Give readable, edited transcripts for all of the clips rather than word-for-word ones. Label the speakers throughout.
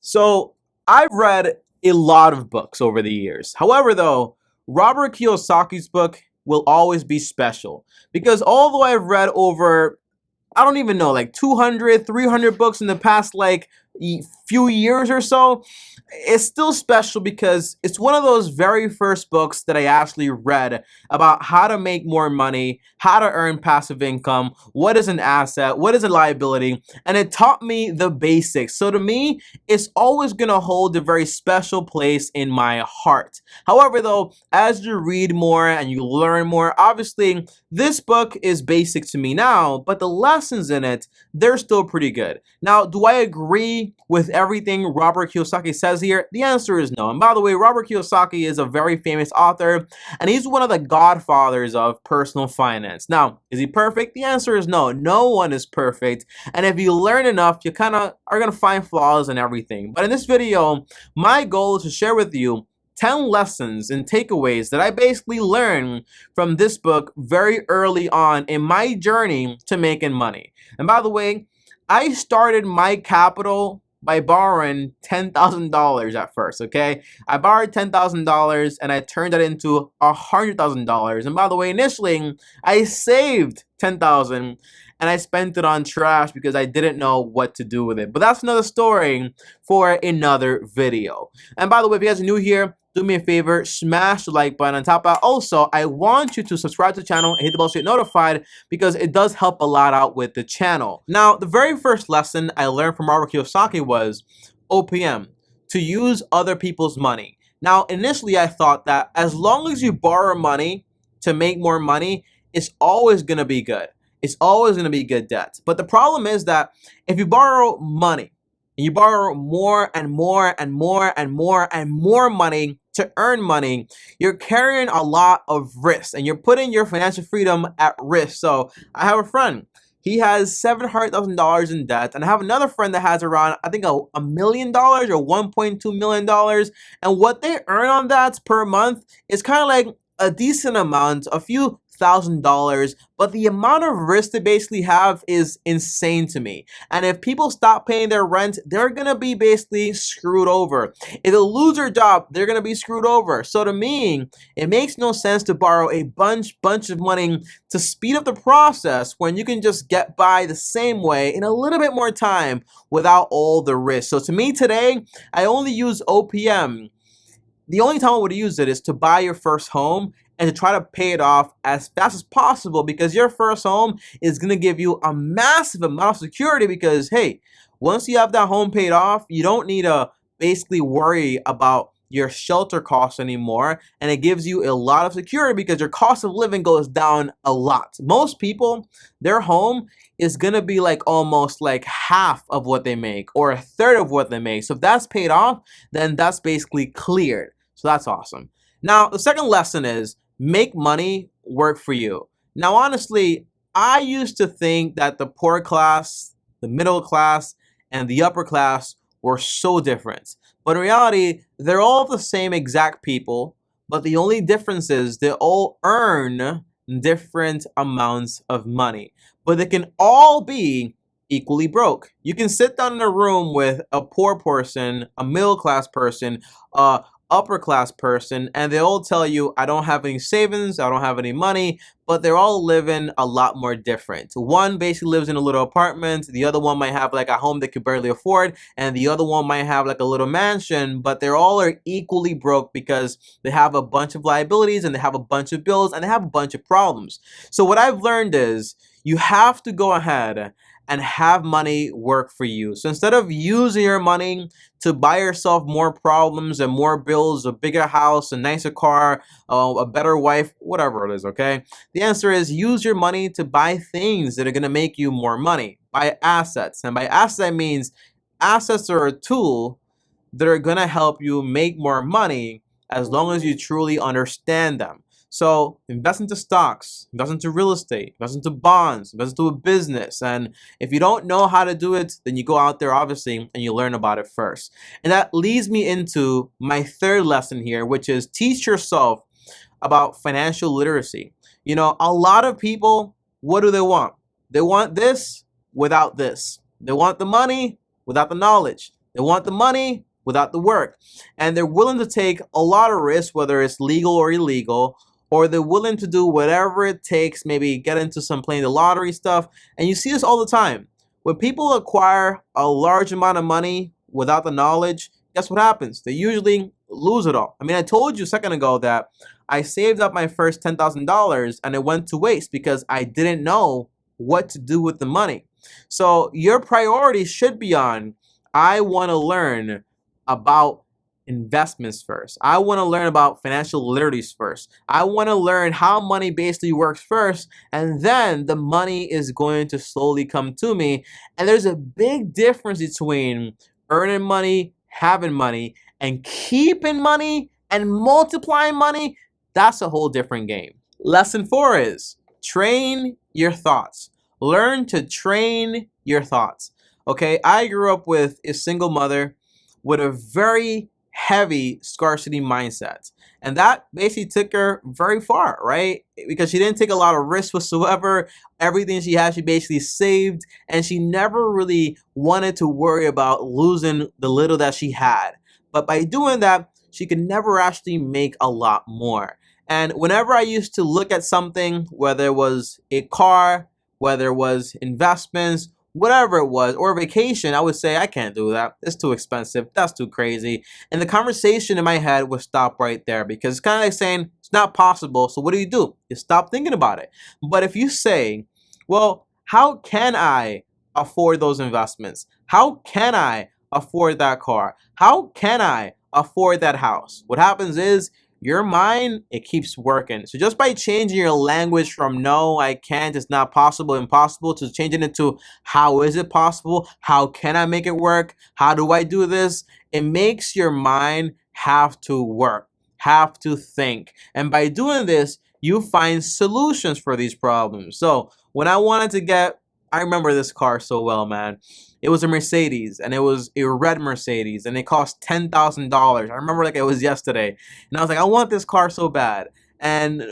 Speaker 1: So I've read a lot of books over the years. However, though, Robert Kiyosaki's book will always be special because although I've read over I don't even know, like 200, 300 books in the past, like few years or so. It's still special because it's one of those very first books that I actually read about how to make more money, how to earn passive income, what is an asset, what is a liability, and it taught me the basics. So to me, it's always going to hold a very special place in my heart. However, though, as you read more and you learn more, obviously this book is basic to me now, but the lessons in it, they're still pretty good. Now, do I agree with everything Robert Kiyosaki says here? The answer is no. And by the way, Robert Kiyosaki is a very famous author, and he's one of the godfathers of personal finance. Now, is he perfect? The answer is no. No one is perfect. And if you learn enough, you kind of are going to find flaws in everything. But in this video, my goal is to share with you 10 lessons and takeaways that I basically learned from this book very early on in my journey to making money. And by the way, I started my capital by borrowing $10,000 at first, okay? I borrowed $10,000 and I turned that into $100,000. And by the way, initially, I saved $10,000 and I spent it on trash because I didn't know what to do with it. But that's another story for another video. And by the way, if you guys are new here, do me a favor, smash the like button on top of that. Also, I want you to subscribe to the channel and hit the bell so you get notified because it does help a lot out with the channel. Now, the very first lesson I learned from Robert Kiyosaki was OPM, to use other people's money. Now, initially I thought that as long as you borrow money to make more money, it's always going to be good. It's always going to be good debt. But the problem is that if you borrow money, and you borrow more and more and more and more and more money to earn money, you're carrying a lot of risk and you're putting your financial freedom at risk. So I have a friend. He has $700,000 in debt, and I have another friend that has around, I think, a $1 million or $1.2 million. And what they earn on that per month is kind of like a decent amount, a few $1,000, but the amount of risk they basically have is insane to me. And if people stop paying their rent, they're gonna be basically screwed over. If they lose their job, they're gonna be screwed over. So to me, it makes no sense to borrow a bunch of money to speed up the process when you can just get by the same way in a little bit more time without all the risk. So to me today, I only use OPM. The only time I would use it is to buy your first home and to try to pay it off as fast as possible, because your first home is going to give you a massive amount of security because, hey, once you have that home paid off, you don't need to basically worry about your shelter costs anymore, and it gives you a lot of security because your cost of living goes down a lot. Most people, their home is going to be like almost like half of what they make or a third of what they make. So if that's paid off, then that's basically cleared. So that's awesome. Now, the second lesson is make money work for you. Now, honestly, I used to think that the poor class, the middle class, and the upper class were so different. But in reality, they're all the same exact people, but the only difference is they all earn different amounts of money. But they can all be equally broke. You can sit down in a room with a poor person, a middle class person, upper class person, and they all tell you, I don't have any savings, I don't have any money, but they're all living a lot more different. One basically lives in a little apartment, the other one might have like a home they could barely afford, and the other one might have like a little mansion, but they're all are equally broke because they have a bunch of liabilities and they have a bunch of bills and they have a bunch of problems. So what I've learned is you have to go ahead and have money work for you. So instead of using your money to buy yourself more problems and more bills, a bigger house, a nicer car, a better wife, whatever it is, okay? The answer is use your money to buy things that are gonna make you more money. Buy assets. And by asset means assets are a tool that are gonna help you make more money as long as you truly understand them. So invest into stocks, invest into real estate, invest into bonds, invest into a business. And if you don't know how to do it, then you go out there, obviously, and you learn about it first. And that leads me into my third lesson here, which is teach yourself about financial literacy. You know, a lot of people, what do they want? They want this without this. They want the money without the knowledge. They want the money without the work. And they're willing to take a lot of risks, whether it's legal or illegal, or they're willing to do whatever it takes, maybe get into some playing the lottery stuff. And you see this all the time. When people acquire a large amount of money without the knowledge, guess what happens? They usually lose it all. I mean, I told you a second ago that I saved up my first $10,000 and it went to waste because I didn't know what to do with the money. So your priority should be on, I want to learn about investments first. I want to learn about financial literacies first. I want to learn how money basically works first, and then the money is going to slowly come to me. And there's a big difference between earning money, having money, and keeping money and multiplying money. That's a whole different game. Lesson 4 is train your thoughts. Learn to train your thoughts. Okay, I grew up with a single mother with a very heavy scarcity mindset. And that basically took her very far, right? Because she didn't take a lot of risks whatsoever. Everything she had, she basically saved. And she never really wanted to worry about losing the little that she had. But by doing that, she could never actually make a lot more. And whenever I used to look at something, whether it was a car, whether it was investments, whatever it was, or a vacation, I would say, I can't do that. It's too expensive. That's too crazy. And the conversation in my head would stop right there because it's kind of like saying, it's not possible. So what do? You stop thinking about it. But if you say, well, how can I afford those investments? How can I afford that car? How can I afford that house? What happens is, your mind, it keeps working. So just by changing your language from no, I can't, it's not possible, impossible, to changing it to how is it possible? How can I make it work? How do I do this? It makes your mind have to work, have to think. And by doing this, you find solutions for these problems. So when I wanted to get, I remember this car so well, man. It was a Mercedes, and it was a red Mercedes, and it cost $10,000. I remember like it was yesterday. And I was like, I want this car so bad. And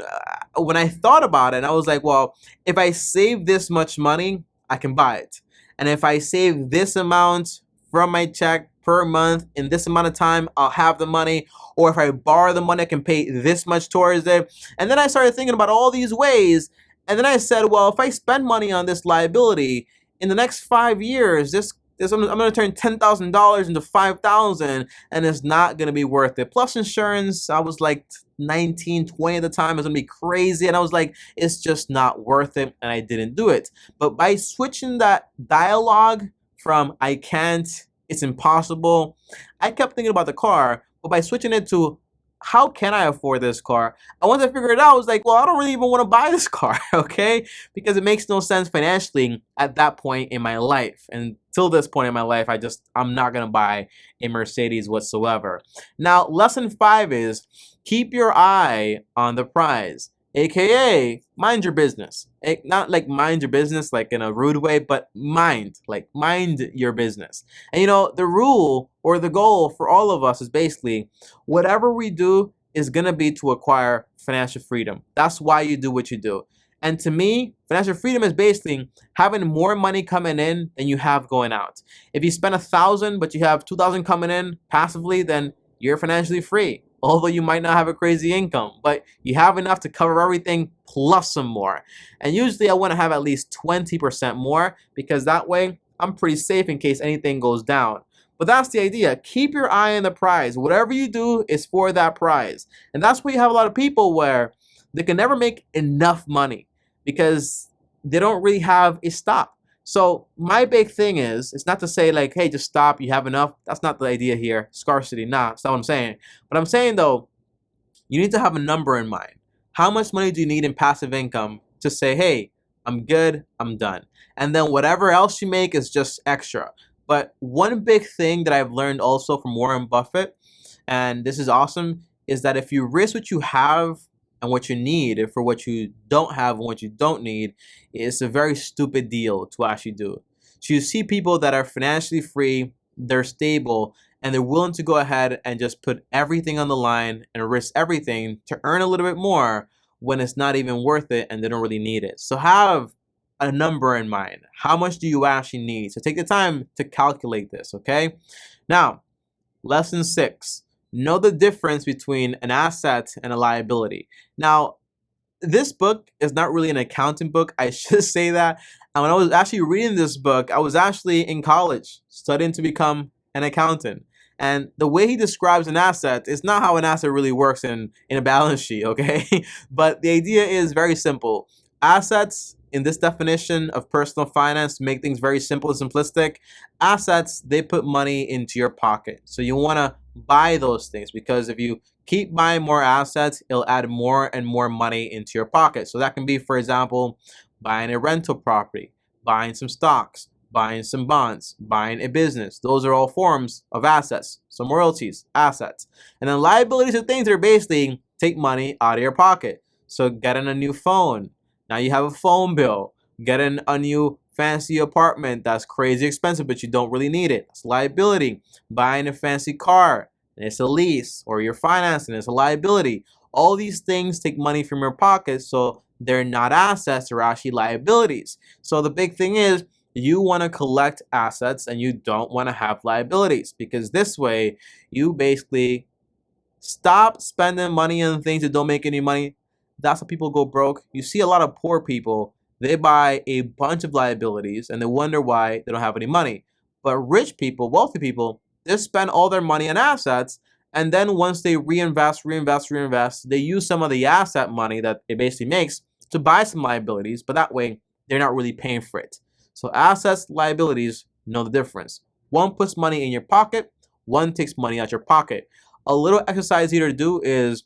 Speaker 1: when I thought about it, I was like, well, if I save this much money, I can buy it. And if I save this amount from my check per month in this amount of time, I'll have the money. Or if I borrow the money, I can pay this much towards it. And then I started thinking about all these ways. And then I said, well, if I spend money on this liability, in the next 5 years, I'm going to turn $10,000 into $5,000, and it's not going to be worth it. Plus insurance, I was like 19, 20 at the time. It's going to be crazy. And I was like, it's just not worth it. And I didn't do it. But by switching that dialogue from I can't, it's impossible, I kept thinking about the car. But by switching it to how can I afford this car? And once I figured it out, I was like, well, I don't really even want to buy this car, okay? Because it makes no sense financially at that point in my life. And till this point in my life, I'm not going to buy a Mercedes whatsoever. Now, lesson 5 is keep your eye on the prize, aka mind your business. Not like mind your business like in a rude way, but mind your business. And you know, the rule or the goal for all of us is basically whatever we do is going to be to acquire financial freedom. That's why you do what you do. And to me, financial freedom is basically having more money coming in than you have going out. If you spend 1,000 but you have 2,000 coming in passively, then you're financially free. Although you might not have a crazy income, but you have enough to cover everything plus some more. And usually I want to have at least 20% more because that way I'm pretty safe in case anything goes down. But that's the idea. Keep your eye on the prize. Whatever you do is for that prize. And that's where you have a lot of people where they can never make enough money because they don't really have a stop. So my big thing is, it's not to say like, hey, just stop, you have enough. That's not the idea here. Scarcity, nah, that's not what I'm saying. But I'm saying though, you need to have a number in mind. How much money do you need in passive income to say, hey, I'm good, I'm done. And then whatever else you make is just extra. But one big thing that I've learned also from Warren Buffett, and this is awesome, is that if you risk what you have and what you need for what you don't have and what you don't need, it's a very stupid deal to actually do. So you see people that are financially free, they're stable, and they're willing to go ahead and just put everything on the line and risk everything to earn a little bit more when it's not even worth it and they don't really need it. So have a number in mind. How much do you actually need? So take the time to calculate this, okay? Now, lesson 6. Know the difference between an asset and a liability. Now, this book is not really an accounting book. I should say that. And when I was actually reading this book, I was actually in college studying to become an accountant. And the way he describes an asset is not how an asset really works in a balance sheet, okay? But the idea is very simple. Assets, in this definition of personal finance, make things very simple and simplistic. Assets, they put money into your pocket. So you want to buy those things, because if you keep buying more assets, it'll add more and more money into your pocket. So that can be, for example, buying a rental property, buying some stocks, buying some bonds, buying a business. Those are all forms of assets. Some royalties, assets. And then liabilities are things that are basically take money out of your pocket. So getting a new phone. Now you have a phone bill. Getting a new fancy apartment that's crazy expensive, but you don't really need it. It's liability. Buying a fancy car. It's a lease, or you're financing, it's a liability. All these things take money from your pocket, so they're not assets, they're actually liabilities. So the big thing is, you want to collect assets and you don't want to have liabilities, because this way you basically stop spending money on things that don't make any money. That's how people go broke. You see a lot of poor people, they buy a bunch of liabilities and they wonder why they don't have any money. But rich people, wealthy people, they spend all their money on assets, and then once they reinvest, they use some of the asset money that it basically makes to buy some liabilities, but that way they're not really paying for it. So assets, liabilities, know the difference. One puts money in your pocket, one takes money out your pocket. A little exercise here to do is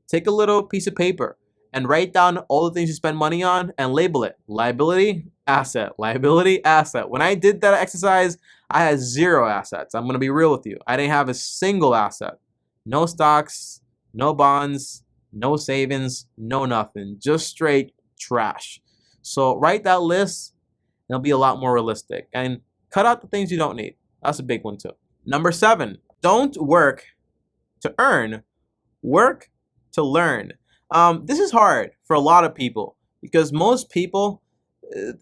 Speaker 1: take a little piece of paper and write down all the things you spend money on and label it. Liability, asset, liability, asset. When I did that exercise, I had 0 assets. I'm going to be real with you. I didn't have a single asset. No stocks, no bonds, no savings, no nothing. Just straight trash. So write that list, and it'll be a lot more realistic. And cut out the things you don't need. That's a big one too. Number 7, don't work to earn, work to learn. This is hard for a lot of people, because most people,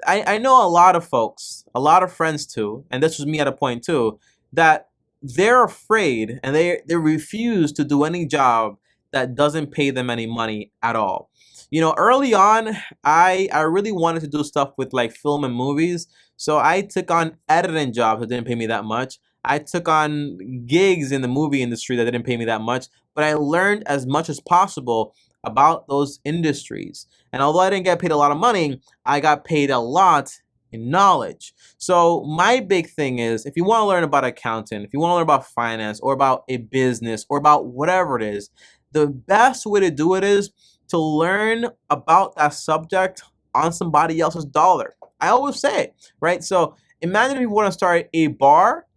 Speaker 1: I know a lot of folks, a lot of friends too, and this was me at a point too, that they're afraid and they refuse to do any job that doesn't pay them any money at all. You know, early on, I really wanted to do stuff with like film and movies, so I took on editing jobs that didn't pay me that much. I took on gigs in the movie industry that didn't pay me that much, but I learned as much as possible about those industries. And although I didn't get paid a lot of money, I got paid a lot in knowledge. So my big thing is, if you want to learn about accounting, if you want to learn about finance or about a business or about whatever it is, the best way to do it is to learn about that subject on somebody else's dollar. I always say it, right? So imagine if you want to start a bar,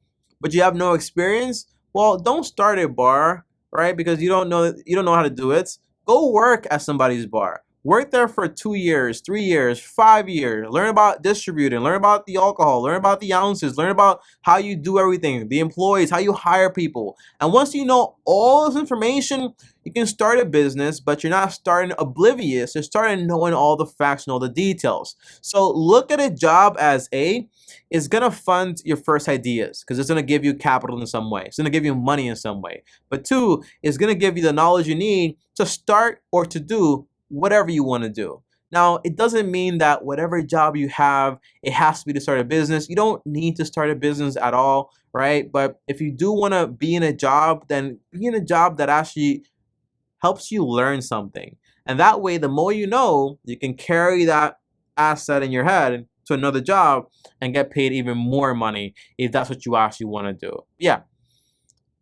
Speaker 1: but you have no experience. Well, don't start a bar, right? Because you don't know how to do it. Go work at somebody's bar. Work there for 2 years, 3 years, 5 years. Learn about distributing, learn about the alcohol, learn about the ounces, learn about how you do everything, the employees, how you hire people. And once you know all this information, you can start a business, but you're not starting oblivious. You're starting knowing all the facts and all the details. So look at a job as it's going to fund your first ideas, because it's going to give you capital in some way. It's going to give you money in some way. But 2, it's going to give you the knowledge you need to start or to do whatever you want to do. Now, it doesn't mean that whatever job you have, it has to be to start a business. You don't need to start a business at all, right? But if you do want to be in a job, then be in a job that actually helps you learn something. And that way, the more you know, you can carry that asset in your head to another job and get paid even more money if that's what you actually want to do. Yeah,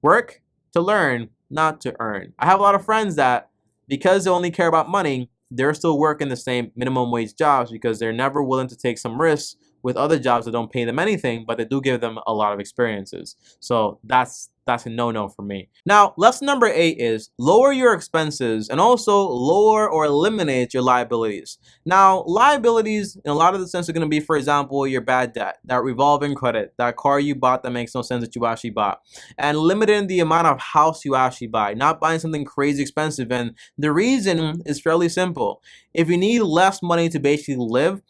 Speaker 1: work to learn, not to earn. I have a lot of friends that, because they only care about money, they're still working the same minimum wage jobs because they're never willing to take some risks with other jobs that don't pay them anything, but they do give them a lot of experiences. So that's a no-no for me. Now, lesson number 8 is lower your expenses and also lower or eliminate your liabilities. Now, liabilities in a lot of the sense are going to be, for example, your bad debt, that revolving credit, that car you bought that makes no sense that you actually bought, and limiting the amount of house you actually buy, not buying something crazy expensive. And the reason is fairly simple. If you need less money to basically live,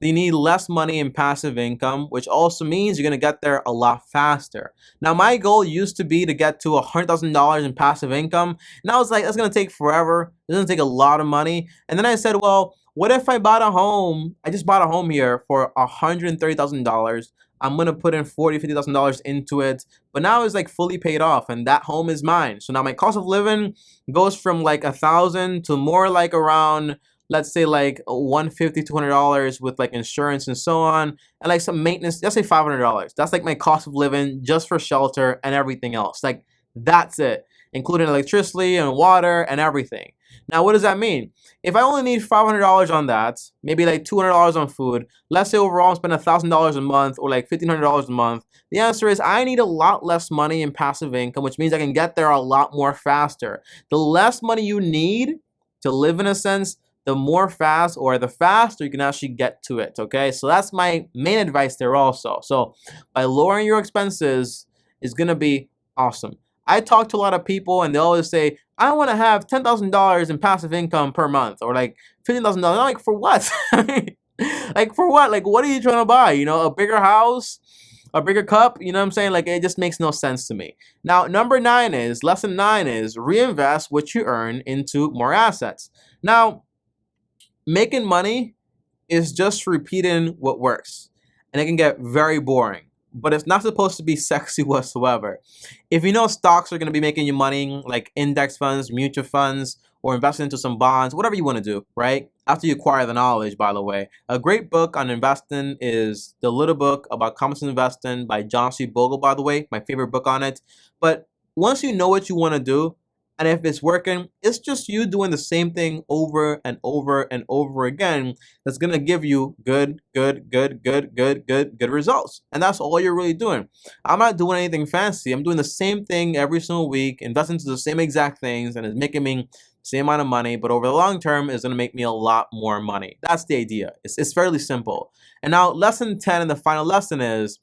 Speaker 1: you need less money in passive income, which also means you're gonna get there a lot faster. Now, my goal used to be to get to $100,000 in passive income, and I was like, that's gonna take forever. It's gonna take a lot of money. And then I said, well, what if I bought a home? I just bought a home here for $130,000. I'm gonna put in $50,000 into it, but now it's like fully paid off, and that home is mine. So now my cost of living goes from like 1,000 to more like around, let's say like $150, $200 with like insurance and so on, and like some maintenance. Let's say $500. That's like my cost of living just for shelter and everything else. Like that's it, including electricity and water and everything. Now, what does that mean? If I only need $500 on that, maybe like $200 on food, let's say overall I spend $1,000 a month or like $1,500 a month, the answer is I need a lot less money in passive income, which means I can get there a lot more faster. The less money you need to live in a sense, the more fast or the faster you can actually get to it, okay? So that's my main advice there also. So by lowering your expenses is gonna be awesome. I talk to a lot of people and they always say, I wanna have $10,000 in passive income per month or like $15,000. I'm like, for what? Like for what? Like what are you trying to buy? You know, a bigger house? A bigger cup? You know what I'm saying? Like it just makes no sense to me. Now, lesson 9 is reinvest what you earn into more assets. Now, making money is just repeating what works, and it can get very boring, but it's not supposed to be sexy whatsoever. If you know stocks are going to be making you money, like index funds, mutual funds, or investing into some bonds, whatever you want to do, right? After you acquire the knowledge, by the way. A great book on investing is The Little Book About Common Sense Investing by John C. Bogle, by the way, my favorite book on it. But once you know what you want to do, and if it's working, it's just you doing the same thing over and over and over again that's gonna give you good results. And that's all you're really doing. I'm not doing anything fancy. I'm doing the same thing every single week, investing into the same exact things, and it's making me the same amount of money, but over the long term, it's gonna make me a lot more money. That's the idea. It's fairly simple. And now lesson 10 and the final lesson is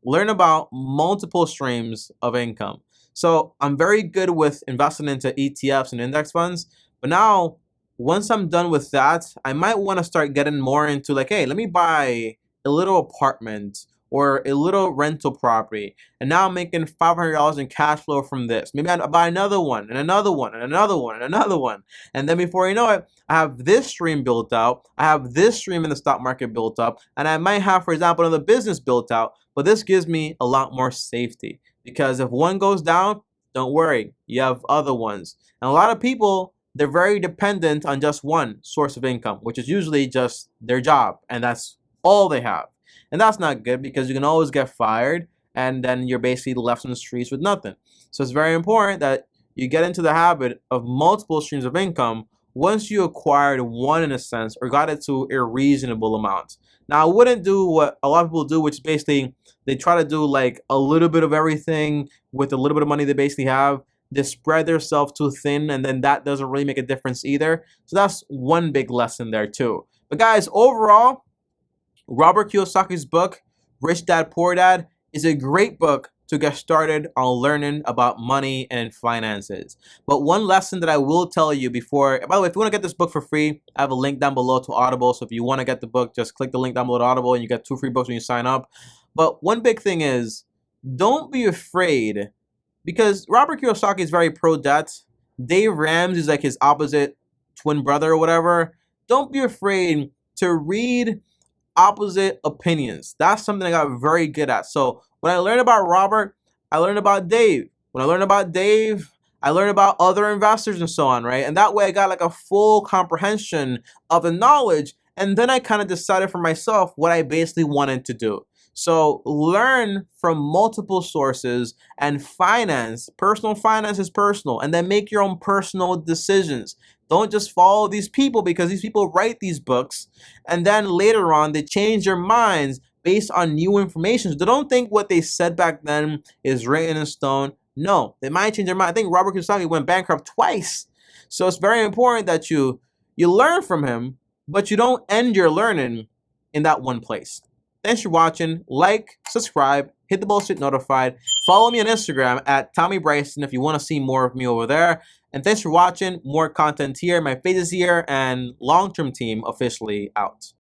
Speaker 1: learn about multiple streams of income. So I'm very good with investing into ETFs and index funds, but now once I'm done with that, I might want to start getting more into like, hey, let me buy a little apartment or a little rental property, and now I'm making $500 in cash flow from this. Maybe I buy another one and another one and another one and another one, and then before you know it, I have this stream built out, I have this stream in the stock market built up, and I might have, for example, another business built out, but this gives me a lot more safety. Because if one goes down, don't worry, you have other ones. And a lot of people, they're very dependent on just one source of income, which is usually just their job, and that's all they have. And that's not good because you can always get fired, and then you're basically left on the streets with nothing. So it's very important that you get into the habit of multiple streams of income once you acquired one in a sense or got it to a reasonable amount. Now, I wouldn't do what a lot of people do, which is basically they try to do like a little bit of everything with a little bit of money they basically have. They spread themselves too thin, and then that doesn't really make a difference either. So that's one big lesson there too. But guys, overall, Robert Kiyosaki's book, Rich Dad Poor Dad, is a great book to get started on learning about money and finances. But one lesson that I will tell you before, by the way, if you want to get this book for free, I have a link down below to Audible. So if you want to get the book, just click the link down below to Audible and you get 2 free books when you sign up. But one big thing is, don't be afraid, because Robert Kiyosaki is very pro-debt. Dave Ramsey is like his opposite twin brother or whatever. Don't be afraid to read opposite opinions. That's something I got very good at. So when I learned about Robert, I learned about Dave. When I learned about Dave, I learned about other investors and so on, right? And that way I got like a full comprehension of the knowledge. And then I kind of decided for myself what I basically wanted to do. So learn from multiple sources and personal finance is personal, and then make your own personal decisions. Don't just follow these people because these people write these books and then later on they change their minds based on new information. So don't think what they said back then is written in stone. No, they might change their mind. I think Robert Kiyosaki went bankrupt twice. So it's very important that you learn from him, but you don't end your learning in that one place. Thanks for watching. Like, subscribe, hit the bell to get notified. Follow me on Instagram at Tommy Bryson if you want to see more of me over there. And thanks for watching. More content here. My face is here, and long-term team officially out.